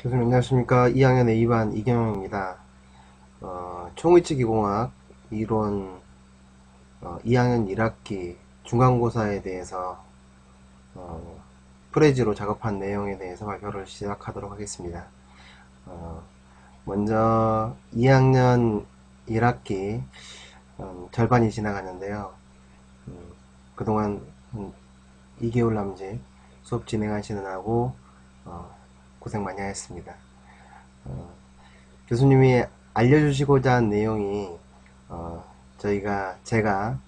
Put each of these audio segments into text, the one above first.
교수님 안녕하십니까. 2학년 A반 이경영입니다. 총위치기공학 이론 2학년 1학기 중간고사에 대해서 프레지로 작업한 내용에 대해서 발표를 시작하도록 하겠습니다. 먼저 2학년 1학기 절반이 지나가는데요. 그동안 2개월 남짓 수업 진행하시느라고 고생 많이 하셨습니다. 교수님이 알려주시고자 한 내용이 제가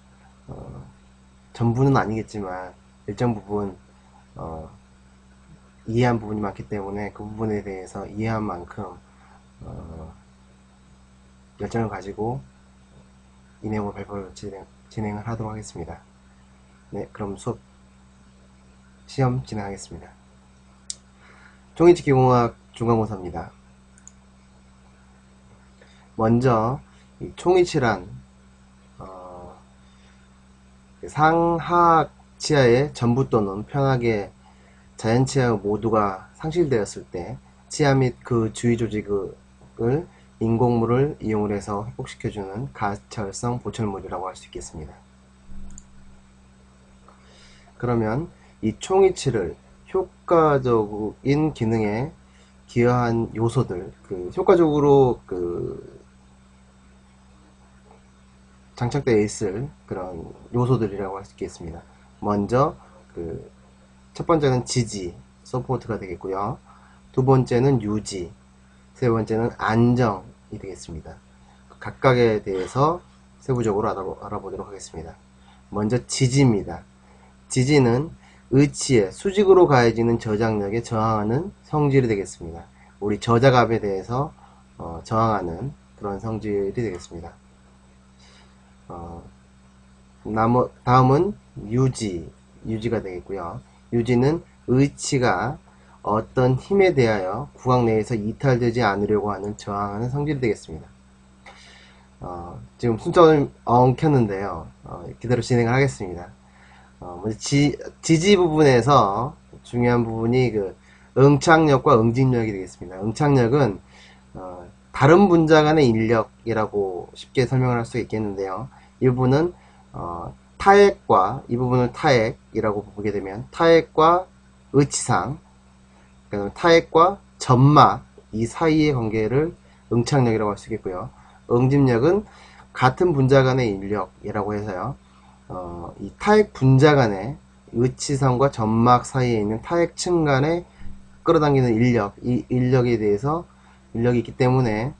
전부는 아니겠지만 일정 부분 이해한 부분이 많기 때문에 그 부분에 대해서 이해한 만큼 열정을 가지고 이 내용을 발표를 진행을 하도록 하겠습니다. 네, 그럼 시험 진행하겠습니다. 종이치기공학 중간고사입니다. 먼저 이 총이치란 상하학 치아의 전부 또는 편하게 자연 치아 모두가 상실되었을 때 치아 및 그 주위 조직을 인공물을 이용을 해서 회복시켜주는 가철성 보철물이라고 할 수 있겠습니다. 그러면 이 총이치를 효과적인 기능에 기여한 요소들, 효과적으로 장착되어 있을 그런 요소들이라고 할 수 있겠습니다. 먼저 첫 번째는 지지, 서포트가 되겠고요. 두 번째는 유지, 세 번째는 안정이 되겠습니다. 각각에 대해서 세부적으로 알아보도록 하겠습니다. 먼저 지지입니다. 지지는 의치에 수직으로 가해지는 저장력에 저항하는 성질이 되겠습니다. 우리 저자갑에 대해서 저항하는 그런 성질이 되겠습니다. 다음은 유지가 되겠고요. 유지는 의치가 어떤 힘에 대하여 구강 내에서 이탈되지 않으려고 하는 저항하는 성질이 되겠습니다. 지금 순서를 엉켰는데요. 그대로 진행을 하겠습니다. 먼저 지지 부분에서 중요한 부분이 응착력과 응집력이 되겠습니다. 응착력은 다른 분자 간의 인력이라고 쉽게 설명을 할 수 있겠는데요. 이 부분은 타액과 이 부분을 타액이라고 보게 되면 타액과 의치상, 타액과 점막 이 사이의 관계를 응착력이라고 할 수 있겠고요. 응집력은 같은 분자 간의 인력이라고 해서요. 이 타액 분자 간의 의치선과 점막 사이에 있는 타액층 간의 끌어당기는 인력, 이 인력에 대해서 인력이 있기 때문에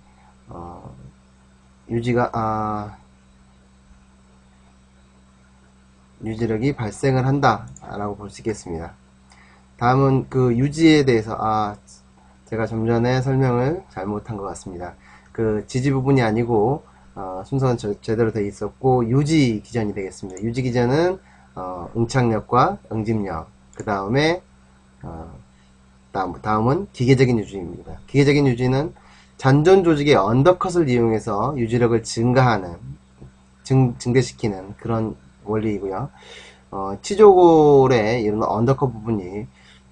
유지력이 발생을 한다 라고 볼 수 있겠습니다. 다음은 유지에 대해서 제가 좀 전에 설명을 잘못한 것 같습니다. 지지 부분이 아니고 순서는 제대로 되어 있었고 유지 기전이 되겠습니다. 유지 기전은 응착력과 응집력, 그 다음에 다음은 기계적인 유지입니다. 기계적인 유지는 잔존 조직의 언더컷을 이용해서 유지력을 증대시키는 그런 원리이고요. 치조골의 이런 언더컷 부분이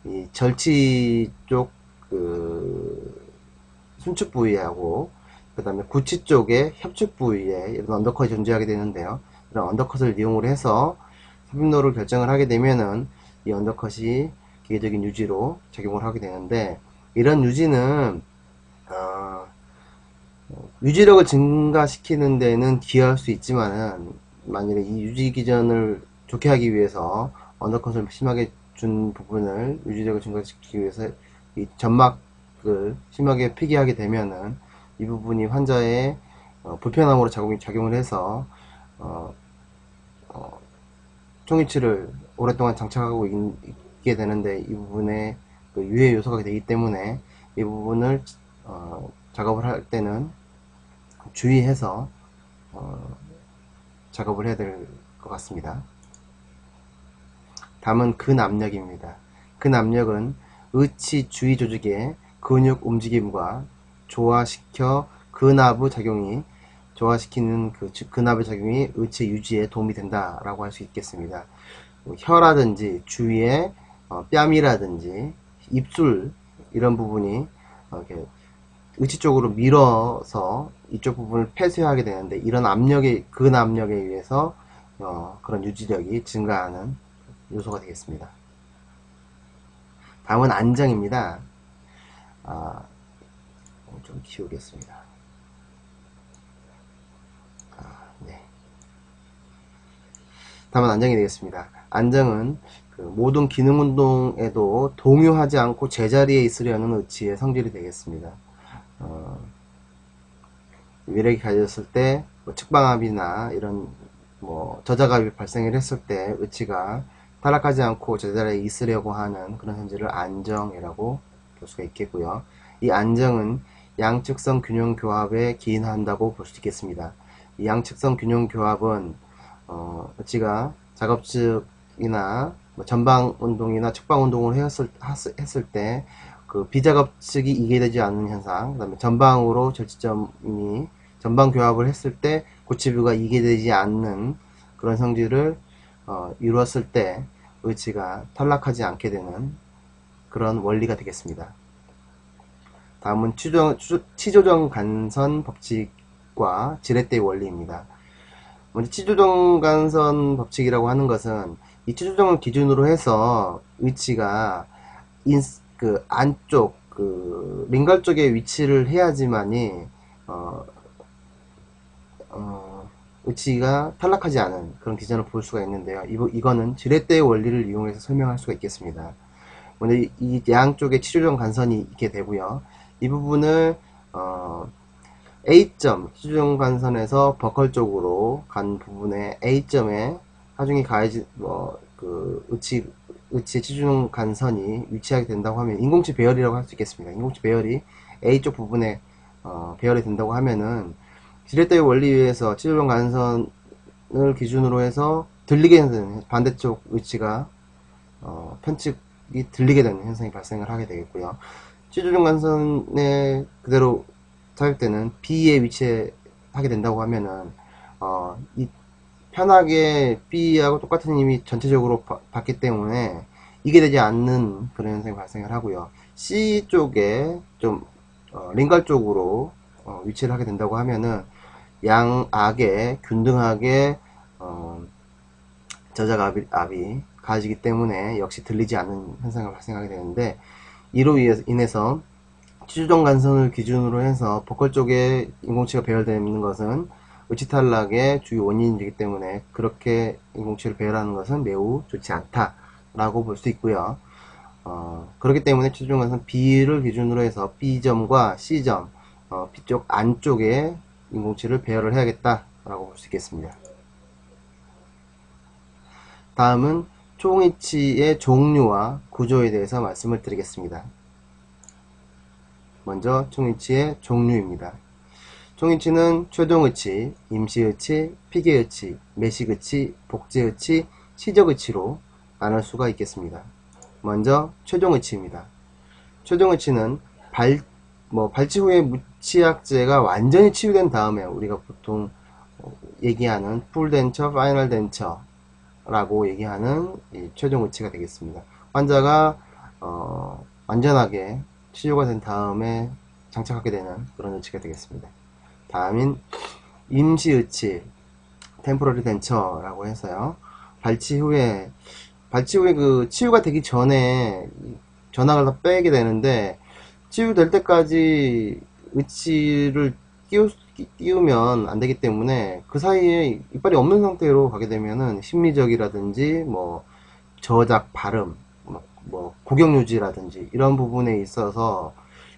이 절치 쪽 순축 부위하고 그 다음에 구치 쪽의 협축 부위에 이런 언더컷이 존재하게 되는데요. 이런 언더컷을 이용을 해서 삽입로를 결정을 하게 되면은 이 언더컷이 기계적인 유지로 작용을 하게 되는데, 이런 유지는 유지력을 증가시키는 데는 기여할 수 있지만은 만일에 이 유지 기전을 좋게 하기 위해서 언더컷을 심하게 준 부분을 유지력을 증가시키기 위해서 이 점막을 심하게 피기하게 되면은 이 부분이 환자의 불편함으로 작용을 해서 총이치를 오랫동안 장착하고 있게 되는데, 이 부분에 유해 요소가 되기 때문에 이 부분을 작업을 할 때는 주의해서 작업을 해야 될 것 같습니다. 다음은 근압력입니다. 근압력은 의치 주위 조직의 근육 움직임과 조화시켜 근압의 작용이 조화시키는 근압의 작용이 의치 유지에 도움이 된다라고 할 수 있겠습니다. 혀라든지 주위의 뺨이라든지 입술 이런 부분이 이렇게 의치 쪽으로 밀어서 이쪽 부분을 폐쇄하게 되는데, 이런 압력에, 근 압력에 의해서 그런 유지력이 증가하는 요소가 되겠습니다. 다음은 안정입니다. 좀 키우겠습니다. 네. 다음은 안정이 되겠습니다. 안정은 그 모든 기능 운동에도 동요하지 않고 제자리에 있으려는 의치의 성질이 되겠습니다. 위력이 가해졌을 때, 뭐 측방압이나 이런 저작압이 발생을 했을 때 의치가 타락하지 않고 제자리에 있으려고 하는 그런 현재를 안정이라고 볼 수가 있겠고요. 이 안정은 양측성 균형 교합에 기인한다고 볼 수 있겠습니다. 이 양측성 균형 교합은 의치가 작업측이나 전방 운동이나 측방 운동을 했을 때 그 비작업측이 이해되지 않는 현상, 그 다음에 전방으로 절지점이 전방 교합을 했을 때 고치부가 이해되지 않는 그런 성질을 이루었을 때 의치가 탈락하지 않게 되는 그런 원리가 되겠습니다. 다음은 치조정 간선 법칙과 지렛대의 원리입니다. 먼저 치조정 간선 법칙이라고 하는 것은 이 치조정을 기준으로 해서 의치가 그 안쪽 링걸 쪽에 위치를 해야지만이 의치가 탈락하지 않은 그런 기전을 볼 수가 있는데요. 이거는 지렛대의 원리를 이용해서 설명할 수가 있겠습니다. 먼저 이 양쪽에 치조정 간선이 있게 되고요. 이 부분을 A점 치조정 간선에서 버컬 쪽으로 간 부분에 A점에 하중이 가해진 의치의 치조정 간선이 위치하게 된다고 하면 인공치 배열이라고 할 수 있겠습니다. 인공치 배열이 A쪽 부분에 배열이 된다고 하면은 지렛대의 원리에 의해서 치조정 간선을 기준으로 해서 들리게 되는 반대쪽 의치가 편측이 들리게 되는 현상이 발생을 하게 되겠고요. 치조정 간선에 그대로 삽입되는 B에 위치하게 된다고 하면은 이 편하게 B하고 똑같은 힘이 전체적으로 받기 때문에 이게 되지 않는 그런 현상이 발생을 하고요. C 쪽에 좀 링걸 쪽으로 위치를 하게 된다고 하면은 양악에 균등하게 저작압이 가해지기 때문에 역시 들리지 않는 현상이 발생하게 되는데, 이로 인해서 치조정 간선을 기준으로 해서 버컬 쪽에 인공치가 배열되는 것은 의치 탈락의 주요 원인이 되기 때문에 그렇게 인공치를 배열하는 것은 매우 좋지 않다라고 볼 수 있고요. 그렇기 때문에 치조정 간선 B를 기준으로 해서 B점과 C점, B쪽 안쪽에 인공치를 배열을 해야겠다라고 볼 수 있겠습니다. 다음은 총위치의 종류와 구조에 대해서 말씀을 드리겠습니다. 먼저 총위치의 종류입니다. 총위치는 최종의치, 임시의치, 피계의치, 매식의치, 복제의치, 시적의치로 나눌 수가 있겠습니다. 먼저 최종의치입니다. 최종의치는 발치 후에 무치약제가 완전히 치유된 다음에 우리가 보통 얘기하는 풀 덴처, 파이널 덴처라고 얘기하는 이 최종의치가 되겠습니다. 환자가 완전하게 치료가 된 다음에 장착하게 되는 그런 의치가 되겠습니다. 다음인 임시의치, 템포러리 덴처라고 해서요. 발치 후에 그 치유가 되기 전에 전학을 다 빼게 되는데, 치유될 때까지 의치를 띄우면 안 되기 때문에 그 사이에 이빨이 없는 상태로 가게 되면은 심리적이라든지 저작 발음, 구경 유지라든지 이런 부분에 있어서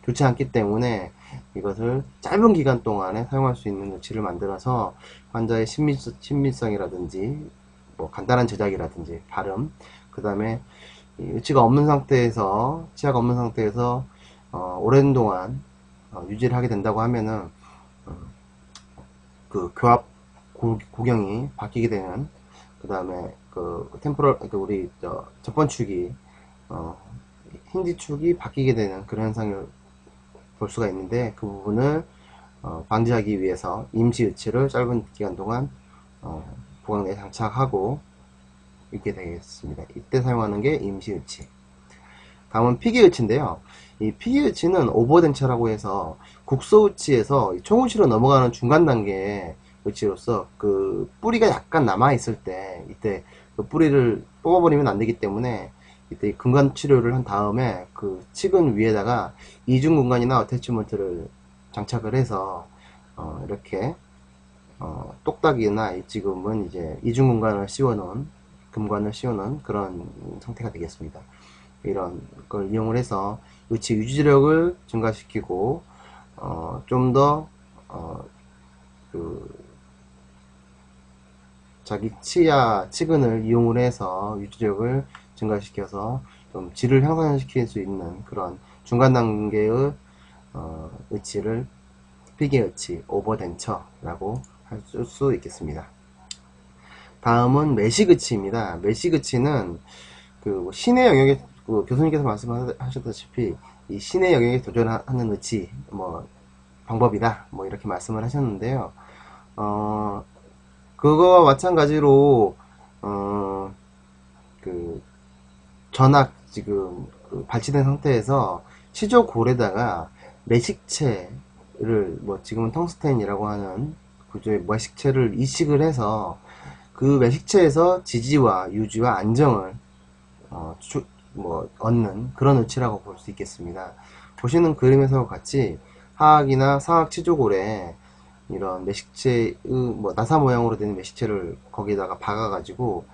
좋지 않기 때문에 이것을 짧은 기간 동안에 사용할 수 있는 의치를 만들어서 환자의 친밀성이라든지 간단한 저작이라든지 발음, 그 다음에 의치가 없는 상태에서, 치아가 없는 상태에서 오랜 동안 유지를 하게 된다고 하면은 그 교합 구경이 바뀌게 되는, 그 다음에 우리 접번축이 힌지축이 바뀌게 되는 그런 현상을 볼 수가 있는데, 그 부분을 방지하기 위해서 임시의치를 짧은 기간 동안 보강내에 장착하고 있게 되겠습니다. 이때 사용하는 게 임시의치. 다음은 피계의치인데요. 이 피기의치는 오버덴처라고 해서 국소의치에서 총의치로 넘어가는 중간 단계의 의치로서 그 뿌리가 약간 남아 있을 때 이때 그 뿌리를 뽑아버리면 안 되기 때문에 이때 근간 치료를 한 다음에 그 치근 위에다가 이중 근간이나 어태치먼트를 장착을 해서 이렇게 똑딱이나 지금은 이제 이중 근간을 씌워놓은 금관을 씌워놓은 그런 상태가 되겠습니다. 이런 걸 이용을 해서 의치 유지력을 증가시키고 좀 더 그 자기 치아 치근을 이용을 해서 유지력을 증가시켜서 좀 질을 향상시킬 수 있는 그런 중간 단계의 의치를 피기의치 오버덴처라고 할 수 있겠습니다. 다음은 매식의치입니다. 매식의치는 그 신의 영역에 그 교수님께서 말씀하셨다시피 이 신의 영역에 도전하는 의치 뭐 방법이다 뭐 이렇게 말씀을 하셨는데요. 그거와 마찬가지로 그 전악 지금 그 발치된 상태에서 치조골에다가 매식체를 뭐 지금은 텅스텐이라고 하는 구조의 매식체를 이식을 해서 그 매식체에서 지지와 유지와 안정을 얻는 그런 의치라고 볼 수 있겠습니다. 보시는 그림에서 같이 하악이나 상악 치조골에 이런 매식체의 뭐 나사 모양으로 된 매식체를 거기다가 박아가지고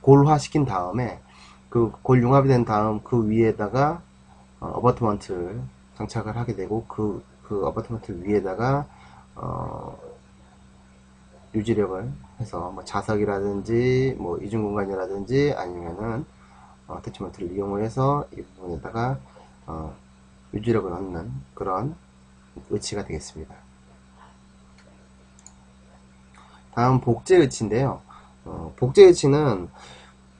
골화시킨 다음에 그 골 융합이 된 다음 그 위에다가 어버트먼트를 장착을 하게 되고 그 어버트먼트 위에다가 유지력을 해서 뭐 자석이라든지 뭐 이중 공간이라든지 아니면은 어태치먼트를 이용을 해서 이 부분에다가 유지력을 얻는 그런 의치가 되겠습니다. 다음 복제 의치인데요. 복제 의치는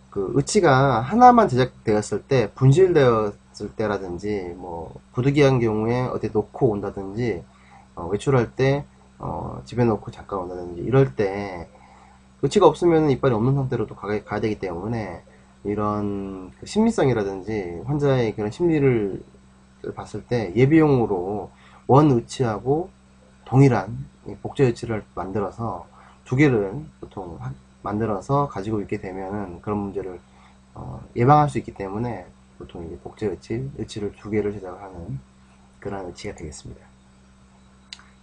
그 의치가 하나만 제작되었을 때 분실되었을 때라든지 뭐 부득이한 경우에 어디 놓고 온다든지 외출할 때 집에 놓고 잠깐 온다든지 이럴 때 의치가 없으면 이빨이 없는 상태로 또 가야 되기 때문에 이런 그 심리성이라든지 환자의 그런 심리를 봤을 때 예비용으로 원 의치하고 동일한 복제 의치를 만들어서 두 개를 보통 만들어서 가지고 있게 되면 그런 문제를 예방할 수 있기 때문에 보통 이제 복제 의치를 두 개를 제작하는 그런 의치가 되겠습니다.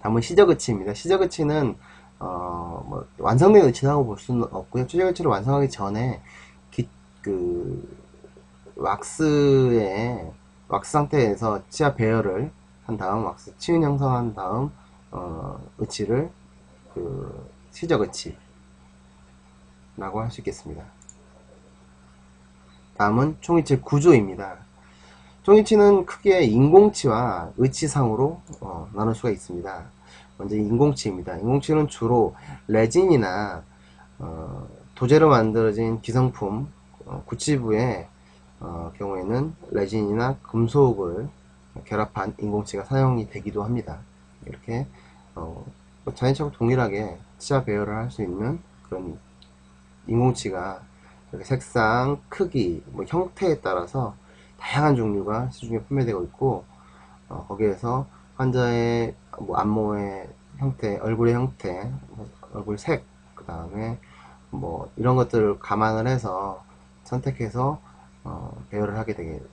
다음은 시적 의치입니다. 시적 의치는 뭐 완성된 의치라고 볼 수는 없고요. 시적 의치를 완성하기 전에 그 왁스 상태에서 치아 배열을 한 다음 왁스 치은 형성한 다음 의치를 그 시적 의치라고 할 수 있겠습니다. 다음은 총이치 구조입니다. 총이치는 크게 인공치와 의치상으로 나눌 수가 있습니다. 먼저 인공치입니다. 인공치는 주로 레진이나 도제로 만들어진 기성품 구치부의 경우에는 레진이나 금속을 결합한 인공치가 사용이 되기도 합니다. 이렇게 자연치하고 동일하게 치아 배열을 할 수 있는 그런 인공치가 색상, 크기, 뭐 형태에 따라서 다양한 종류가 시중에 판매되고 있고 거기에서 환자의 뭐 안모의 형태, 얼굴의 형태, 얼굴 색, 그 다음에 뭐 이런 것들을 감안을 해서 선택해서 배열을 하게 되는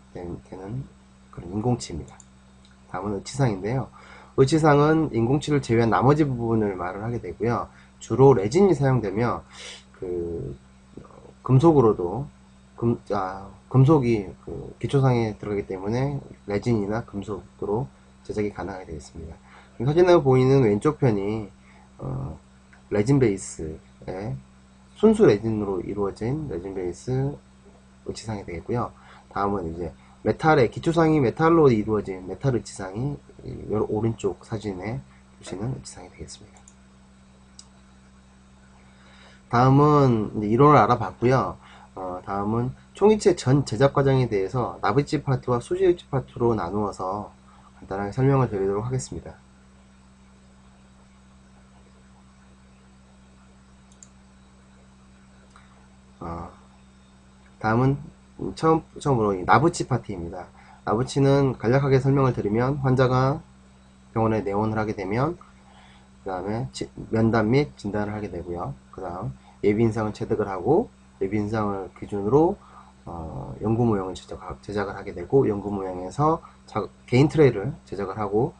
그런 인공치입니다. 다음은 의치상인데요. 의치상은 인공치를 제외한 나머지 부분을 말을 하게 되고요. 주로 레진이 사용되며 그 금속으로도 금속이 그 기초상에 들어가기 때문에 레진이나 금속으로 제작이 가능하게 되겠습니다. 사진에 보이는 왼쪽 편이 레진 베이스의 순수 레진으로 이루어진 레진 베이스 의치상이 되겠고요. 다음은 이제 메탈의 기초상이 메탈로 이루어진 메탈 의치상이 오른쪽 사진에 보시는 의치상이 되겠습니다. 다음은 이제 이론을 알아봤고요. 다음은 총이체 전 제작 과정에 대해서 나비집 파트와 수지집 파트로 나누어서 간단하게 설명을 드리도록 하겠습니다. 다음은 처음으로 나부치 파트입니다. 나부치는 간략하게 설명을 드리면 환자가 병원에 내원을 하게 되면 그 다음에 면담 및 진단을 하게 되고요. 그 다음 예비인상을 체득을 하고 예비인상을 기준으로 연구 모형을 제작을 하게 되고 연구 모형에서 개인 트레이를 제작을 하고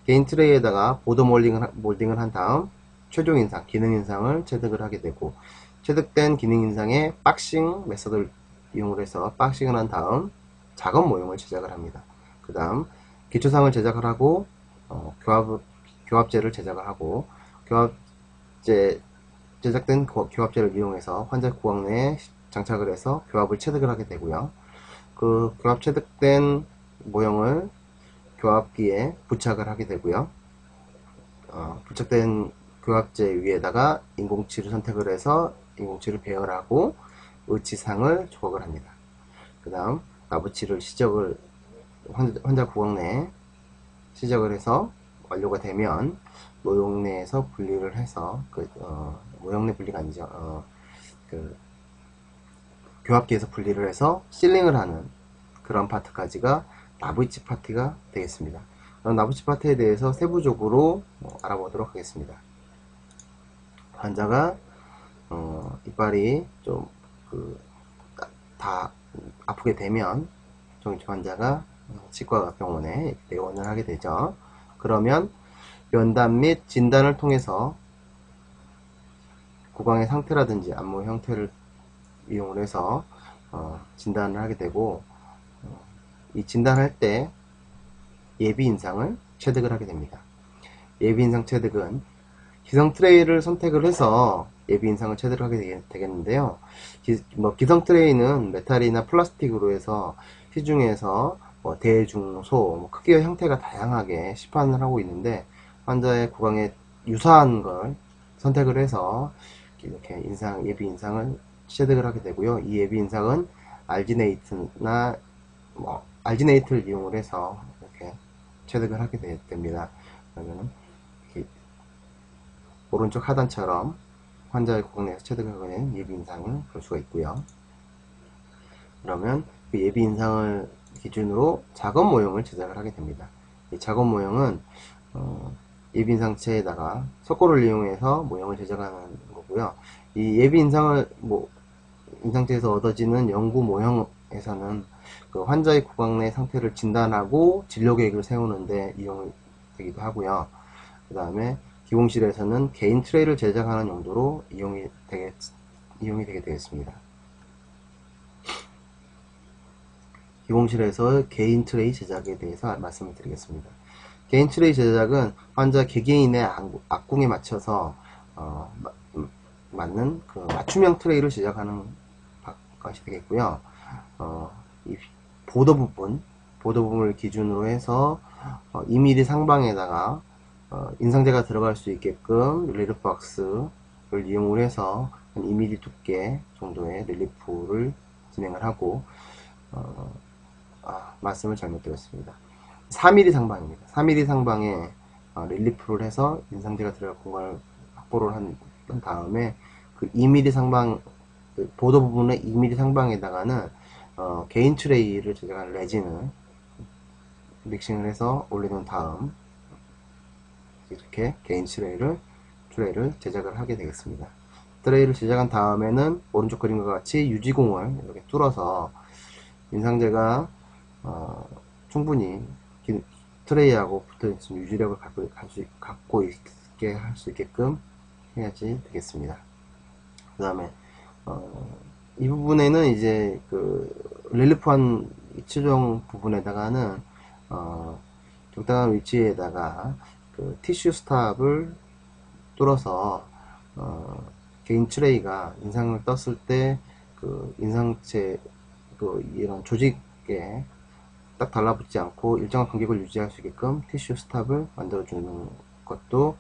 개인 트레이에다가 보드 몰딩을 한 다음 최종 인상, 기능 인상을 체득을 하게 되고 체득된 기능 인상에 박싱 메서드를 이용해서 박싱을 한 다음 작업 모형을 제작을 합니다. 그 다음 기초상을 제작을 하고 교합제를 제작을 하고 제작된 교합제를 이용해서 환자 구강 내에 장착을 해서 교합을 체득을 하게 되고요. 그 교합 체득된 모형을 교합기에 부착을 하게 되고요. 부착된 교합제 위에다가 인공치를 선택을 해서 인공치를 배열하고 의치상을 조각을 합니다. 그 다음 나부치를 환자 구강 내에 시작을 해서 완료가 되면 모형 내에서 분리를 해서 모형 내 분리가 아니죠. 교합기에서 분리를 해서 실링을 하는 그런 파트까지가 나부치 파트가 되겠습니다. 나부치 파트에 대해서 세부적으로 알아보도록 하겠습니다. 환자가 이빨이 좀 다 아프게 되면 환자가 치과 병원에 내원을 하게 되죠. 그러면 면담 및 진단을 통해서 구강의 상태라든지 안무 형태를 이용을 해서 진단을 하게 되고 이 진단할 때 예비 인상을 체득을 하게 됩니다. 예비 인상 체득은 기성 트레이를 선택을 해서 예비 인상을 체득을 하게 되겠는데요. 기성 트레이는 메탈이나 플라스틱으로 해서 시중에서 대중소 크기와 형태가 다양하게 시판을 하고 있는데 환자의 구강에 유사한 걸 선택을 해서 이렇게 예비 인상을 체득을 하게 되고요. 이 예비 인상은 알지네이트를 이용을 해서 이렇게 체득을 하게 됩니다. 그러면 오른쪽 하단처럼 환자의 구강 내에서 체득하게 된 예비 인상을 볼 수가 있고요. 그러면 그 예비 인상을 기준으로 작업 모형을 제작을 하게 됩니다. 이 작업 모형은 예비 인상체에다가 석고를 이용해서 모형을 제작하는 거고요. 이 예비 인상을 인상체에서 얻어지는 연구 모형에서는 그 환자의 구강 내 상태를 진단하고 진료 계획을 세우는데 이용이 되기도 하고요. 그 다음에 기공실에서는 개인 트레이를 제작하는 용도로 이용이 되게 되겠습니다. 기공실에서 개인 트레이 제작에 대해서 말씀을 드리겠습니다. 개인 트레이 제작은 환자 개개인의 악궁에 맞춰서 맞는 그 맞춤형 트레이를 제작하는 것이 되겠고요. 이 보도 부분을 기준으로 해서 2mm 상방에다가 인상제가 들어갈 수 있게끔 릴리프박스를 이용을 해서 한 2mm 두께 정도의 릴리프를 진행을 하고 말씀을 잘못 드렸습니다. 4mm 상방입니다. 4mm 상방에 릴리프를 해서 인상제가 들어갈 공간을 확보를 한 다음에 그 2mm 상방 보도 부분의 2mm 상방에다가는 개인 트레이를 제작한 레진을 믹싱을 해서 올려놓은 다음 이렇게 개인 트레이를 제작을 하게 되겠습니다. 트레이를 제작한 다음에는 오른쪽 그림과 같이 유지공을 이렇게 뚫어서 인상제가 충분히 트레이하고 붙어있는 유지력을 갖고 있게 할 수 있게끔 해야지 되겠습니다. 그 다음에 이 부분에는 이제 그 릴리프한 최종 부분에다가는 적당한 위치에다가 그 티슈 스탑을 뚫어서 개인 트레이가 인상을 떴을 때 그 인상체 이런 조직에 딱 달라붙지 않고 일정한 간격을 유지할 수 있게끔 티슈 스탑을 만들어 주는 것도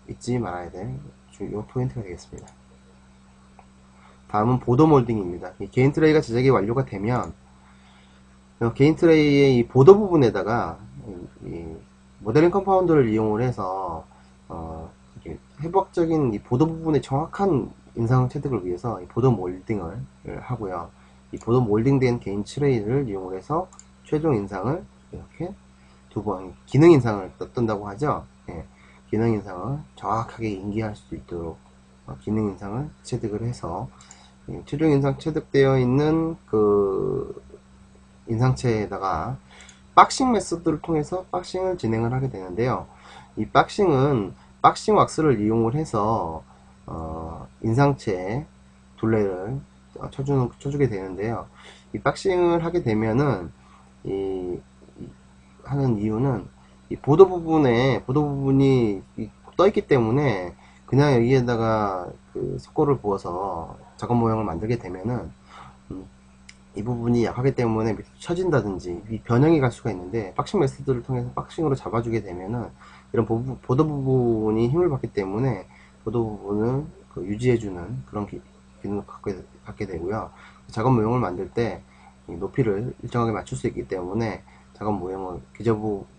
잊지 말아야 될 중요한 포인트가 되겠습니다. 다음은 보도 몰딩입니다. 이 개인 트레이가 제작이 완료가 되면 개인 트레이의 이 보도 부분에다가 이 모델링 컴파운드를 이용을 해서 회복적인 이 보도 부분의 정확한 인상 체득을 위해서 이 보도 몰딩을 하고요. 이 보도 몰딩된 개인 트레이를 이용을 해서 최종 인상을 이렇게 두 번 기능 인상을 뜬다고 하죠. 예, 기능 인상을 정확하게 인지할 수 있도록 기능 인상을 체득을 해서 최종 인상 체득되어 있는 그 인상체에다가 박싱 메소드를 통해서 박싱을 진행을 하게 되는데요. 이 박싱은 박싱 왁스를 이용을 해서 인상체 둘레를 쳐주게 되는데요. 이 박싱을 하게 되면은 하는 이유는 이 보도 부분이 떠 있기 때문에 그냥 여기에다가 그 석고를 부어서 작업 모형을 만들게 되면은 이 부분이 약하기 때문에 처진다든지 변형이 갈 수가 있는데, 박싱 메소드를 통해서 박싱으로 잡아주게 되면은 이런 보도 부분이 힘을 받기 때문에 보도 부분을 유지해주는 그런 기능을 갖게 되고요. 작업 모형을 만들 때 높이를 일정하게 맞출 수 있기 때문에 작업 모형을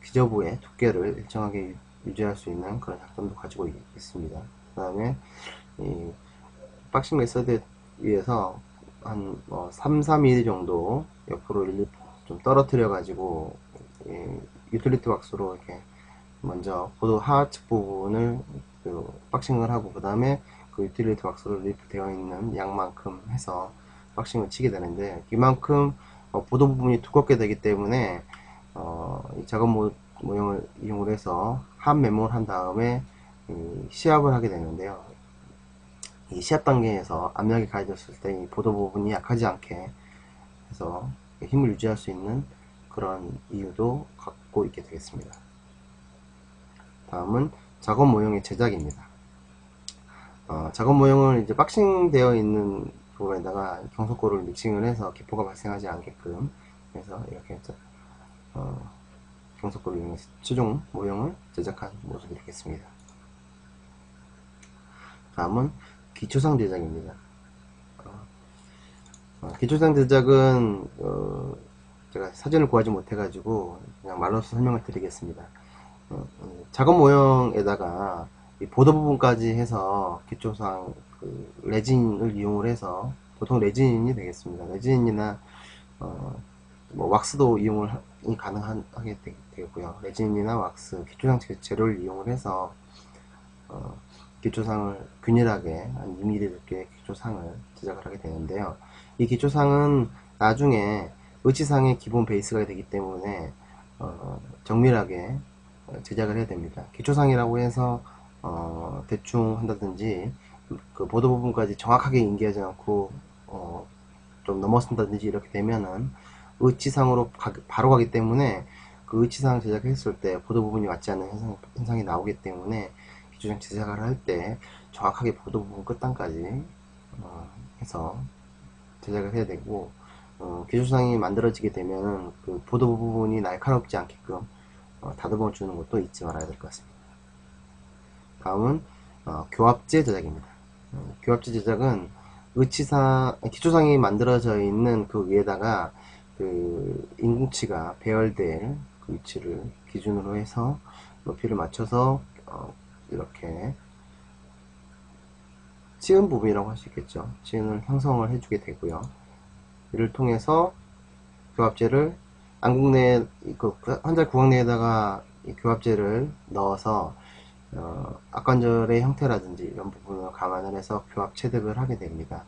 기저부의 두께를 일정하게 유지할 수 있는 그런 장점도 가지고 있습니다. 그 다음에 이 박싱 메소드에 의해서 한 3, 4mm 정도 옆으로 좀 떨어뜨려 가지고 유틸리티 왁스로 이렇게 먼저 보도 하측 부분을 박싱을 하고, 그 다음에 그 유틸리티 왁스로 리프되어 있는 양만큼 해서 박싱을 치게 되는데, 이만큼 보도 부분이 두껍게 되기 때문에 이 작업 모형을 이용을 해서 한 메모를 한 다음에 시압을 하게 되는데요. 이 시합 단계에서 압력이 가해졌을 때 이 보도 부분이 약하지 않게 해서 힘을 유지할 수 있는 그런 이유도 갖고 있게 되겠습니다. 다음은 작업 모형의 제작입니다. 작업 모형을 이제 박싱 되어 있는 부분에다가 경소고를 믹싱을 해서 기포가 발생하지 않게끔 해서 이렇게 경소고를 이용해서 최종 모형을 제작한 모습이 되겠습니다. 다음은 기초상 제작입니다. 기초상 제작은 제가 사진을 구하지 못해가지고 그냥 말로서 설명을 드리겠습니다. 작업 모형에다가 이 보도 부분까지 해서 기초상 레진을 이용을 해서, 보통 레진이 되겠습니다. 레진이나 뭐 왁스도 이용을 가능하게 되겠고요. 레진이나 왁스, 기초상 재료를 이용을 해서 기초상을 균일하게 한 2mm 두께의 기초상을 제작을 하게 되는데요. 이 기초상은 나중에 의치상의 기본 베이스가 되기 때문에 정밀하게 제작을 해야 됩니다. 기초상이라고 해서 대충 한다든지 그 보도 부분까지 정확하게 인계하지 않고 좀 넘어선다든지 이렇게 되면은 의치상으로 바로 가기 때문에, 그 의치상 제작했을 때 보도 부분이 맞지 않는 현상이 나오기 때문에 기초상 제작을 할 때 정확하게 보도 부분 끝단까지 해서 제작을 해야 되고, 기초상이 만들어지게 되면 그 보도 부분이 날카롭지 않게끔 다듬어 주는 것도 잊지 말아야 될 것 같습니다. 다음은 교합제 제작입니다. 교합제 제작은 기초상이 만들어져 있는 그 위에다가 그 인공치가 배열될 그 위치를 기준으로 해서 높이를 맞춰서 이렇게 치은 부분이라고 할 수 있겠죠. 치은을 형성을 해주게 되고요. 이를 통해서 교합제를 안국 환자 구강 내에다가 교합제를 넣어서 악관절의 형태라든지 이런 부분을 감안을 해서 교합 체득을 하게 됩니다.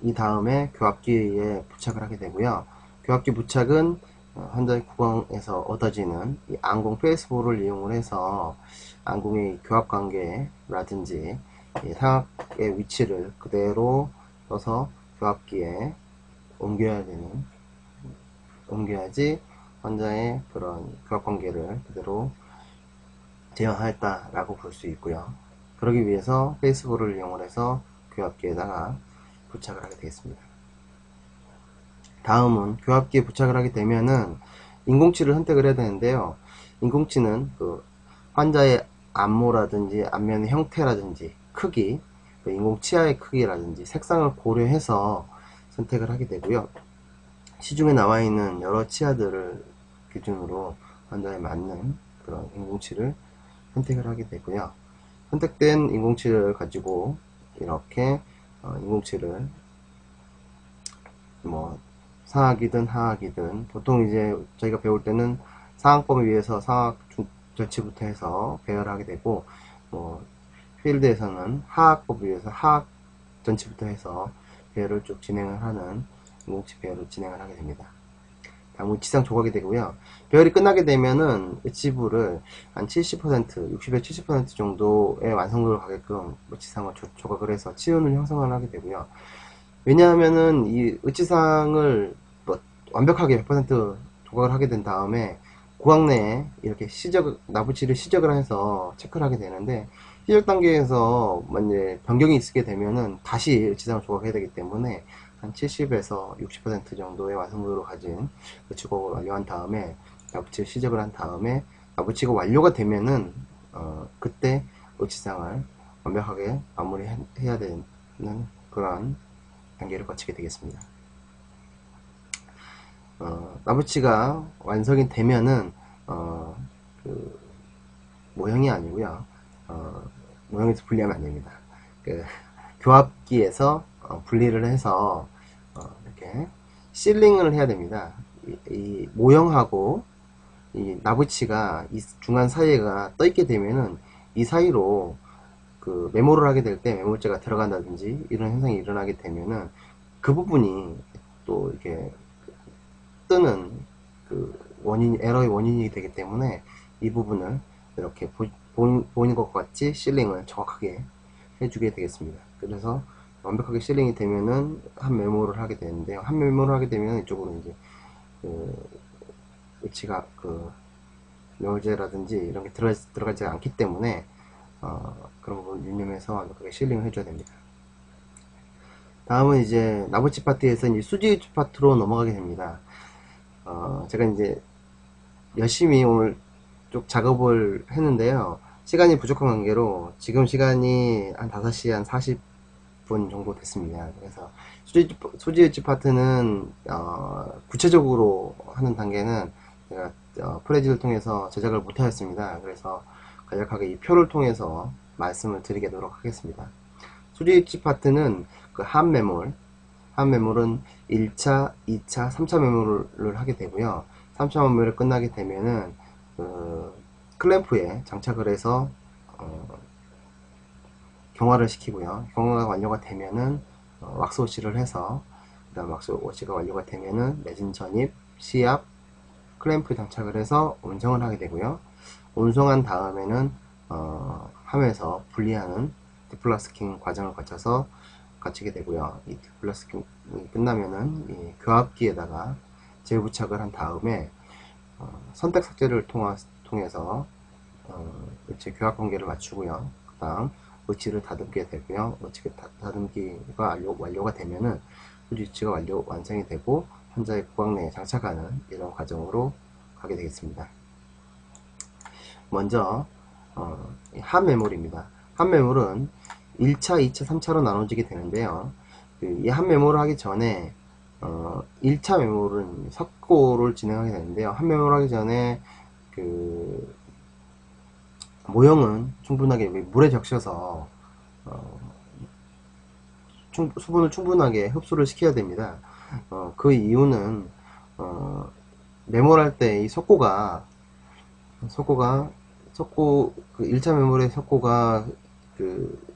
이 다음에 교합기에 부착을 하게 되고요. 교합기 부착은 환자의 구강에서 얻어지는 이 안공 페이스볼을 이용을 해서 안공의 교합 관계라든지 상악의 위치를 그대로 넣어서 교합기에 옮겨야지 환자의 그런 교합 관계를 그대로 재현하였다라고 볼 수 있고요. 그러기 위해서 페이스볼을 이용을 해서 교합기에다가 부착을 하게 되겠습니다. 다음은 교합기에 부착을 하게 되면은 인공치를 선택을 해야 되는데요. 인공치는 그 환자의 안모라든지 안면의 형태라든지 크기, 그 인공치아의 크기라든지 색상을 고려해서 선택을 하게 되고요. 시중에 나와 있는 여러 치아들을 기준으로 환자에 맞는 그런 인공치를 선택을 하게 되고요. 선택된 인공치를 가지고 이렇게 인공치를 상악이든 하악이든 보통 이제 저희가 배울 때는 상악법에 의해서 상악 절치부터 해서 배열을 하게 되고 뭐 필드에서는 하악법에 의해서 하악 전치부터 해서 배열을 쭉 진행을 하는 인공치 배열을 진행을 하게 됩니다. 다음 우치상 조각이 되고요. 배열이 끝나게 되면은 우치부를 한 70%, 60에서 70% 정도의 완성도를 가게끔 우치상을 조각을 해서 치운을 형성을 하게 되고요. 왜냐하면은 이 우치상을 뭐 완벽하게 100% 조각을 하게 된 다음에 구각 내에 이렇게 나부치를 시적을 해서 체크를 하게 되는데 시적 단계에서 만약에 변경이 있게 되면은 다시 우치상을 조각해야 되기 때문에 한 70에서 60% 정도의 완성도를 가진 우치곡을 완료한 다음에 나부치를 시적을 한 다음에 나부치가 완료가 되면은 그때 우치상을 완벽하게 마무리해야 되는 그런 단계를 거치게 되겠습니다. 나부치가 완성이 되면은 그 모형이 아니고요. 모형에서 분리하면 안 됩니다. 그 교합기에서 분리를 해서 이렇게 실링을 해야 됩니다. 이 모형하고 이 나부치가 이 중간 사이가 떠 있게 되면은 이 사이로 그 메모를 하게 될 때 메모재가 들어간다든지 이런 현상이 일어나게 되면은 그 부분이 또 이렇게 뜨는 그 에러의 원인이 되기 때문에 이 부분을 이렇게 보이는 것과 같이 실링을 정확하게 해주게 되겠습니다. 그래서 완벽하게 실링이 되면은 한 메모를 하게 되는데요. 한 메모를 하게 되면 이쪽으로 이제 그 위치가 그 메모재라든지 이런 게 들어가지 않기 때문에 그런 부분 유념해서 완벽하게 실링을 해줘야 됩니다. 다음은 이제 나부치 파트에서 이제 수지 파트로 넘어가게 됩니다. 제가 이제 열심히 오늘 쪽 작업을 했는데요. 시간이 부족한 관계로 지금 시간이 한 5시 한 40분 정도 됐습니다. 그래서 수지유치 파트는 구체적으로 하는 단계는 제가 프레지를 통해서 제작을 못하였습니다. 그래서 간략하게 이 표를 통해서 말씀을 드리도록 하겠습니다. 수지유치 파트는 그 한 메모는 1차, 2차, 3차 메모를 하게 되고요. 3차 메모를 끝나게 되면은 클램프에 장착을 해서 경화를 시키고요. 경화가 완료가 되면은 왁스 워시를 해서 그다음 왁스 워시가 완료가 되면은 레진 전입, 시압, 클램프에 장착을 해서 온성을 하게 되고요. 온성한 다음에는 함에서 분리하는 디플라스킹 과정을 거쳐서 거치게 되고요. 이 디플라스킹이 끝나면은 이 교합기에다가 재부착을 한 다음에 선택 삭제를 통해서 의치 교합 관계를 맞추고요. 그 다음 의치를 다듬게 되고요. 의치 다듬기가 완료가 되면은 의치가 완성이 되고 환자의 구강 내에 장착하는 이런 과정으로 가게 되겠습니다. 먼저 한 메모리입니다. 한 메모는 1차, 2차, 3차로 나눠지게 되는데요. 이 한 메모를 하기 전에 1차 메모는 석고를 진행하게 되는데요. 한 메모를 하기 전에 그 모형은 충분하게 물에 적셔서 수분을 충분하게 흡수를 시켜야 됩니다. 그 이유는 메모를 할 때 이 석고가 그 1차 메모리의 석고가 그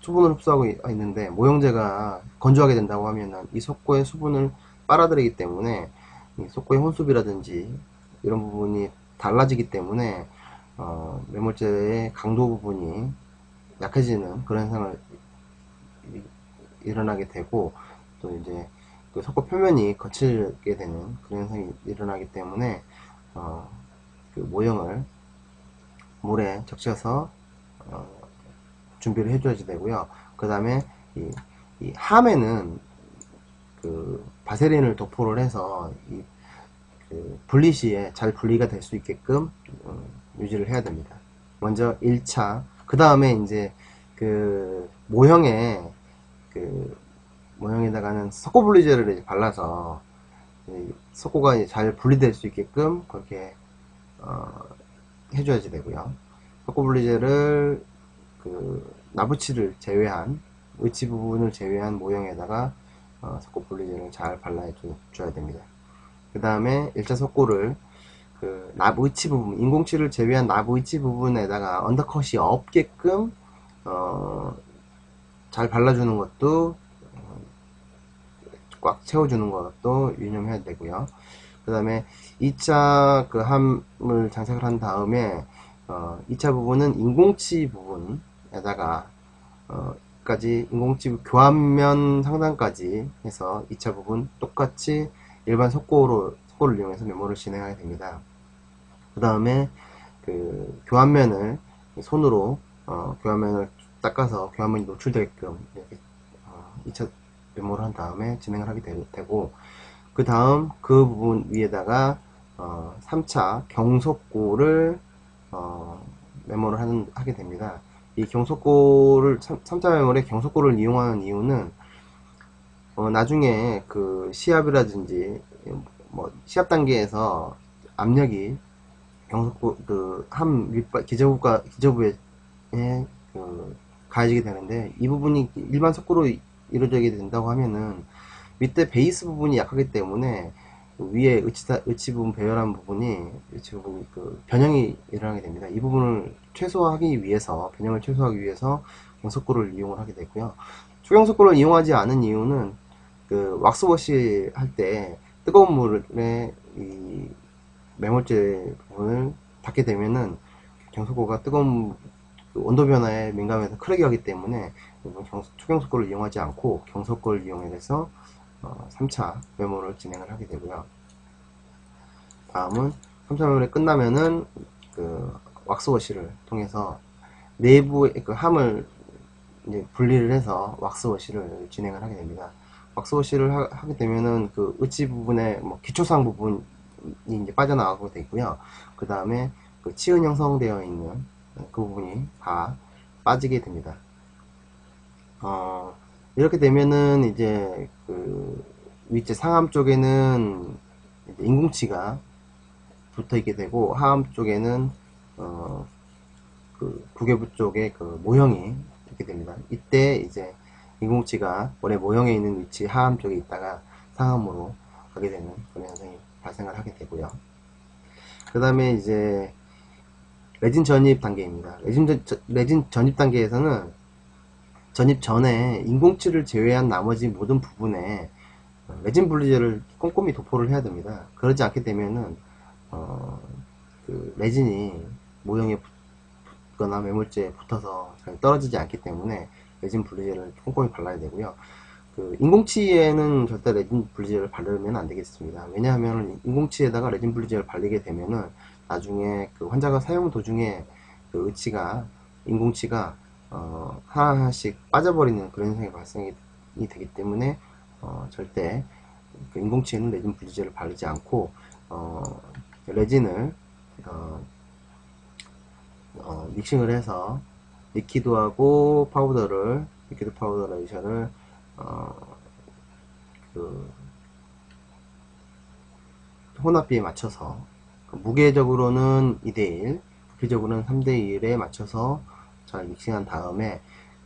수분을 흡수하고 있는데 모형제가 건조하게 된다고 하면은 이 석고의 수분을 빨아들이기 때문에 이 석고의 혼수비라든지 이런 부분이 달라지기 때문에 메모제의 강도 부분이 약해지는 그런 현상을 일어나게 되고 또 이제 그 석고 표면이 거칠게 되는 그런 현상이 일어나기 때문에 그 모형을 물에 적셔서 준비를 해줘야 되고요. 그 다음에 이 함에는 그 바세린을 도포를 해서 그 분리 시에 잘 분리가 될 수 있게끔 유지를 해야 됩니다. 먼저 1차, 그 다음에 이제 그 모형에다가는 석고 분리제를 발라서 석고가 잘 분리될 수 있게끔 그렇게 해줘야지 되고요. 석고 분리제를 그 나부치를 제외한 의치 부분을 제외한 모형에다가 석고 분리제를 잘 발라줘야 됩니다. 그 다음에 1차 석고를 그 납의치 부분, 인공치를 제외한 납의치 부분에다가 언더컷이 없게끔 잘 발라주는 것도 꽉 채워주는 것도 유념해야 되고요. 그 다음에 2차 그 함을 장착을 한 다음에 2차 부분은 인공치 부분에다가 까지 인공치 교환면 상단까지 해서 2차 부분 똑같이 일반 석고를 이용해서 메모를 진행하게 됩니다. 그 다음에 그 교환면을 손으로 교환면을 닦아서 교환면이 노출되게끔 이렇게 2차 메모를 한 다음에 진행을 하게 되고, 그 다음 그 부분 위에다가 3차 경속고를 메모를 하게 됩니다. 이 경속고를 3차 메모리에 경속고를 이용하는 이유는 나중에 그 시합이라든지 뭐 시합 단계에서 압력이 경속고 그 함 윗바 기저부에 그 가해지게 되는데, 이 부분이 일반 속고로 이루어지게 된다고 하면은 밑에 베이스 부분이 약하기 때문에 위에 의치 부분 배열한 부분이 그 변형이 일어나게 됩니다. 이 부분을 최소화하기 위해서, 변형을 최소화하기 위해서 경속고를 이용을 하게 되고요. 초경속고를 이용하지 않은 이유는 그 왁스워시 할 때 뜨거운 물에 이 매몰제 부분을 닿게 되면은 경속고가 뜨거운 그 온도 변화에 민감해서 크랙이 하기 때문에 초경속고를 이용하지 않고 경속고를 이용해서 3차 메모를 진행을 하게 되고요. 다음은 3차 메모를 끝나면은 그 왁스워시를 통해서 내부의 그 함을 이제 분리를 해서 왁스워시를 진행을 하게 됩니다. 왁스워시를 하게 되면은 그 의치 부분의 뭐 기초상 부분이 이제 빠져나가게 되고요. 그 다음에 그 치은 형성되어 있는 그 부분이 다 빠지게 됩니다. 이렇게 되면은 이제 그 위째 상암 쪽에는 이제 인공치가 붙어 있게 되고, 하암 쪽에는 그 구개부 쪽에 그 모형이 있게 됩니다. 이때 이제 인공치가 원래 모형에 있는 위치 하암 쪽에 있다가 상암으로 가게 되는 그런 현상이 발생을 하게 되고요. 그 다음에 이제 레진 전입 단계입니다. 레진 전입 단계에서는 전입 전에 인공치를 제외한 나머지 모든 부분에 레진 분리제를 꼼꼼히 도포를 해야 됩니다. 그러지 않게 되면은 그 레진이 모형에 붙거나 매물제에 붙어서 잘 떨어지지 않기 때문에 레진 분리제를 꼼꼼히 발라야 되고요. 그 인공치에는 절대 레진 분리제를 바르면 안 되겠습니다. 왜냐하면 인공치에다가 레진 분리제를 바르게 되면은 나중에 그 환자가 사용 도중에 그 인공치가 하나씩 빠져버리는 그런 현상이 발생이 되기 때문에 절대 그 인공치에는 레진 분리제를 바르지 않고 레진을 믹싱을 해서 리퀴드 파우더 레이션을 그 혼합비에 맞춰서 무게적으로는 2대1, 부피적으로는 3대1에 맞춰서 잘 믹싱한 다음에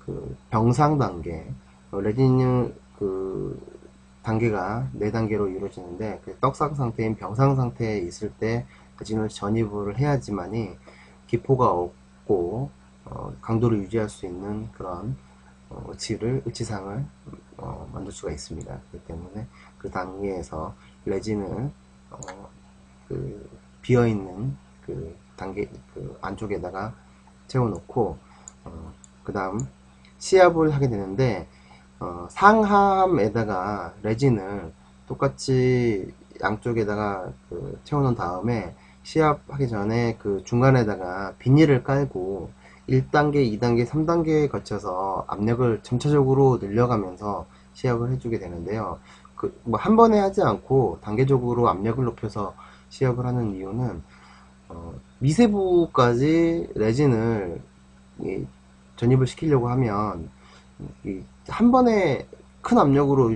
그 병상 단계, 레진 그 단계가 4단계로 이루어지는데, 그 떡상 상태인 병상 상태에 있을 때 레진을 전입을 해야지만이 기포가 없고 강도를 유지할 수 있는 그런 의치상을 만들 수가 있습니다. 그렇기 때문에 그 단계에서 레진을 그 비어있는 그 단계 그 안쪽에다가 채워놓고 그 다음 시압을 하게 되는데, 상하함에다가 레진을 똑같이 양쪽에다가 그 채워놓은 다음에 시압하기 전에 그 중간에다가 비닐을 깔고 1단계, 2단계, 3단계에 거쳐서 압력을 점차적으로 늘려가면서 시압을 해주게 되는데요. 그 뭐 한 번에 하지 않고 단계적으로 압력을 높여서 시압을 하는 이유는 미세부까지 레진을 전입을 시키려고 하면 한 번에 큰 압력으로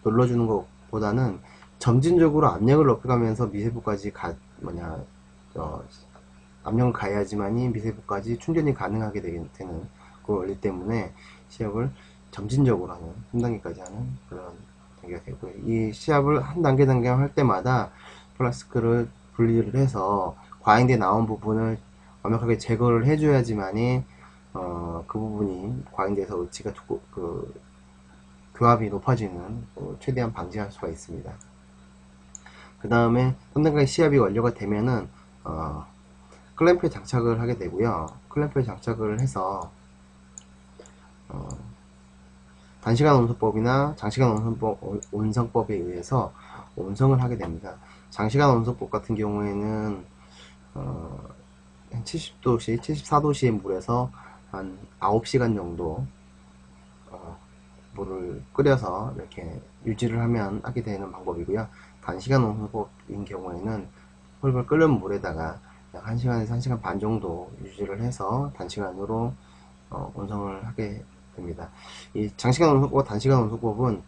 눌러주는 것보다는 점진적으로 압력을 높여가면서 미세부까지 압력을 가해야지만이 미세부까지 충전이 가능하게 되는 그 원리 때문에 시압을 점진적으로 하는 3단계까지 하는 그런 단계가 되고요. 이 시합을 한 단계 할 때마다 플라스크를 분리를 해서 과잉돼 나온 부분을 완벽하게 제거를 해줘야지만이 그 부분이 과잉돼서 의치가 교합이 높아지는 최대한 방지할 수가 있습니다. 그 다음에 3단계 시합이 완료가 되면은 클램프에 장착을 하게 되고요. 클램프에 장착을 해서 단시간 온선법이나 장시간 온선법에 의해서 온성을 하게 됩니다. 장시간 온선법 같은 경우에는 한 70도씨, 74도씨의 물에서 한 9시간 정도 물을 끓여서 이렇게 유지를 하게 되는 방법이고요. 단시간 온선법인 경우에는 펄펄 끓는 물에다가 약 1시간에서 1시간 반 정도 유지를 해서 단시간으로 온성을 하게 됩니다. 이 장시간 온성법과 단시간 온성법은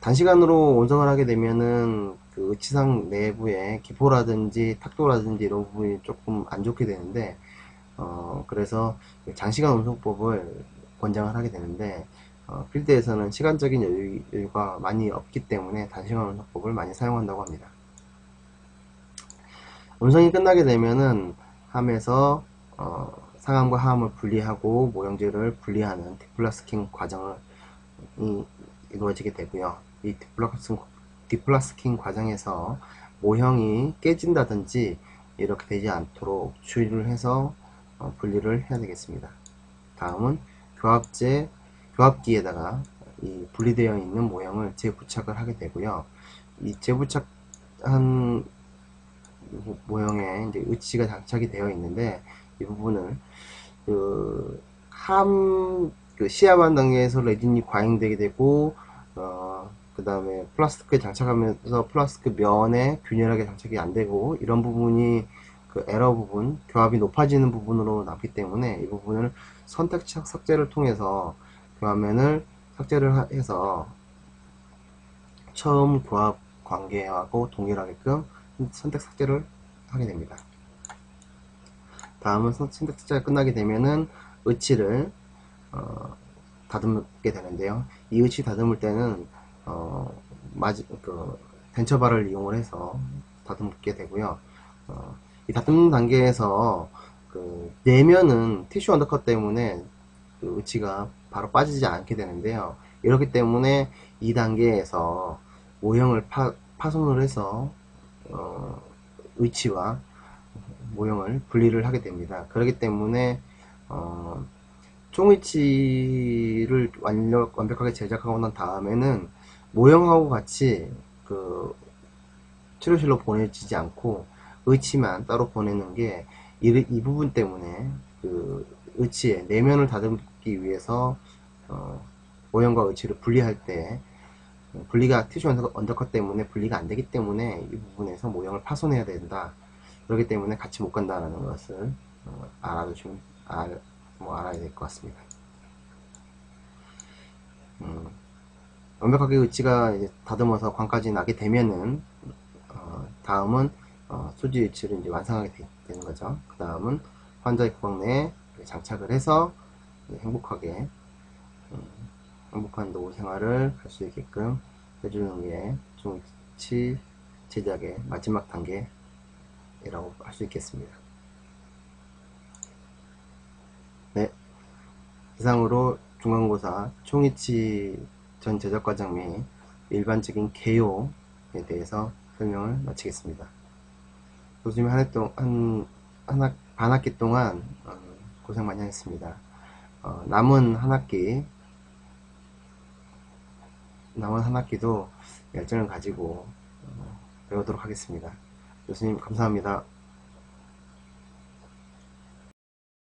단시간으로 온성을 하게 되면은 그 의치상 내부에 기포라든지 탁도라든지 이런 부분이 조금 안 좋게 되는데 그래서 장시간 온성법을 권장을 하게 되는데 필드에서는 시간적인 여유가 많이 없기 때문에 단시간 온성법을 많이 사용한다고 합니다. 온성이 끝나게 되면은 함에서 상함과 하함을 분리하고 모형재를 분리하는 디플라스킹 과정이 이루어지게 되고요. 이 디플라스킹 과정에서 모형이 깨진다든지 이렇게 되지 않도록 주의를 해서 분리를 해야 되겠습니다. 다음은 교합기에다가 이 분리되어 있는 모형을 재부착을 하게 되고요. 이 재부착한 모형에 이제 의치가 장착이 되어 있는데 이 부분을 시합한 단계에서 레진이 과잉되게 되고 그 다음에 플라스틱에 장착하면서 플라스틱 면에 균일하게 장착이 안 되고 이런 부분이 그 에러 부분, 교합이 높아지는 부분으로 남기 때문에 이 부분을 선택착 삭제를 통해서 교합면을 삭제를 해서 처음 교합 관계하고 동일하게끔 선택 삭제를 하게 됩니다. 다음은 선택 삭제가 끝나게 되면은 의치를 다듬게 되는데요. 이 의치 다듬을 때는 덴처바를 이용을 해서 다듬게 되고요. 이 다듬는 단계에서 내면은 티슈 언더컷 때문에 그 의치가 바로 빠지지 않게 되는데요. 이렇기 때문에 이 단계에서 모형을 파손을 해서 의치와 모형을 분리를 하게 됩니다. 그렇기 때문에 총위치를 완벽하게 제작하고 난 다음에는 모형하고 같이 그 치료실로 보내지지 않고 의치만 따로 보내는 게 이 부분 때문에 그 의치의 내면을 다듬기 위해서 모형과 의치를 분리할 때 분리가 티슈 언더컷 때문에 분리가 안 되기 때문에 이 부분에서 모형을 파손해야 된다. 그렇기 때문에 같이 못 간다라는 것을 알아야 될 것 같습니다. 완벽하게 의치가 이제 다듬어서 광까지 나게 되면은 다음은 소지 의치를 이제 완성하게 되는 거죠. 그 다음은 환자의 구강 내에 장착을 해서 행복한 노후 생활을 할 수 있게끔 해주는 게 종이치 제작의 마지막 단계라고 할 수 있겠습니다. 네, 이상으로 중간고사 총이치 전 제작 과정 및 일반적인 개요에 대해서 설명을 마치겠습니다. 교수님 반 학기 동안 고생 많이 하셨습니다. 남은 한 학기도 열정을 가지고 배우도록 하겠습니다. 교수님 감사합니다.